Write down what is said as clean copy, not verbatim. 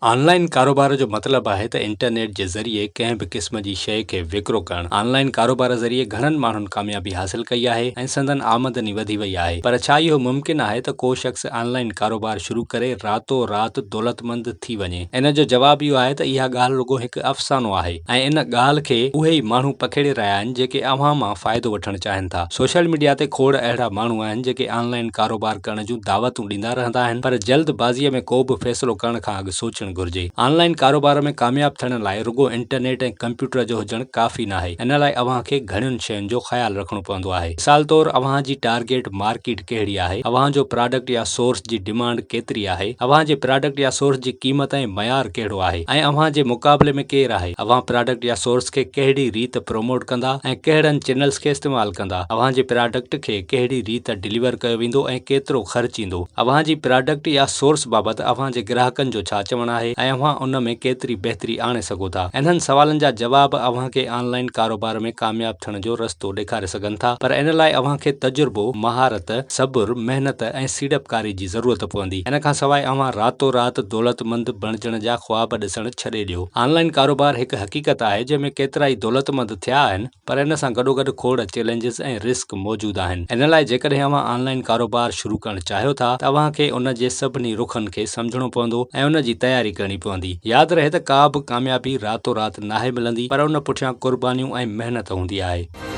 Online कारोबार जो मतिलबु आहे त इंटरनेट जे ज़रिए कंहिं बि क़िस्म जी शइ खे विकिरो करणु। ऑनलाइन कारोबार ज़रिए घणनि माण्हुनि कामयाबी हासिल कई आहे ऐं संदन आमदनी वधी वई आहे। पर छा इहो मुमकिन आहे त को शख़्स ऑनलाइन कारोबार शुरू करे रातो राति दौलतमंद थी वञे? इन जो जवाब इहो आहे त इहा ॻाल्हि रुॻो हिकु अफ़सानो आहे ऐं इन ॻाल्हि खे उहे ई माण्हू पखेड़े रहिया आहिनि जेके अवां मां फ़ाइदो वठणु चाहिनि था। सोशल मीडिया ते खोड़ अहिड़ा माण्हू आहिनि जेके ऑनलाइन कारोबार करण जूं दावतूं ॾींदा रहंदा आहिनि, पर जल्दबाज़ीअ में को बि फ़ैसिलो करण खां अॻु सोचणु घुर्जे। ऑनलाइन कारोबार में कामयाब थियण लाइ रुॻो इंटरनेट ऐं कंप्यूटर जो हुजणु काफ़ी न आहे। इन लाइ अव्हां खे घणियुनि शयुनि जो ख़्यालु रखणो पवंदो आहे। मिसाल तौरु अव्हां जी टारगेट मार्केट कहिड़ी आहे, अव्हां जो प्रोडक्ट या सोर्स जी डिमांड केतिरी आहे, अव्हां जे प्रोडक्ट या सोर्स जी क़ीमत ऐं मयार कहिड़ो आहे ऐं अव्हां जे मुक़ाबले में केरु आहे। अव्हां प्रोडक्ट या सोर्स खे कहिड़ी रीति प्रोमोट कंदा ऐं कहिड़नि चैनल्स खे इस्तेमालु कंदा। अव्हां जे प्रोडक्ट खे कहिड़ी रीति डिलीवर कयो वेंदो ऐं केतिरो ख़र्च ईंदो। अव्हां जी प्रोडक्ट या सोर्स बाबति अव्हां जे ग्राहकनि जो छा चवणु आहे ऐं अव्हां उन में केतिरी बहितरी आणे सघो था। इन्हनि सवालनि जा जवाब अव्हां खे ऑनलाइन कारोबार में कामयाब थियण जो रस्तो ॾेखारे सघनि था, पर इन लाइ अव्हां खे तजुर्बो, महारत, सब्र, मेहनत ऐं सीड़पकारी जी ज़रूरत पवंदी। इन खां सवाइ अव्हां रातो राति दौलतमंद बणिजण जा ख्वाब ॾिसणु छॾे ॾियो। ऑनलाइन कारोबार हिकु हक़ीक़त आहे जंहिं में केतिरा ई दौलतमंद थिया आहिनि, पर इन सां गॾोगॾु खोड़ चैलेंजिस ऐं रिस्क मौजूदु आहिनि। इन लाइ जेकॾहिं अव्हां ऑनलाइन कारोबार शुरू करणु चाहियो था त अव्हां खे उन जे सभिनी रुखनि खे सम्झणो पवंदो ऐं उन जी तयारी करणी पवंदी। यादि रहे त का बि कामयाबी रातो राति नाहे मिलंदी, पर उन पुठियां क़ुर्बानियूं ऐं महिनत हूंदी आहे।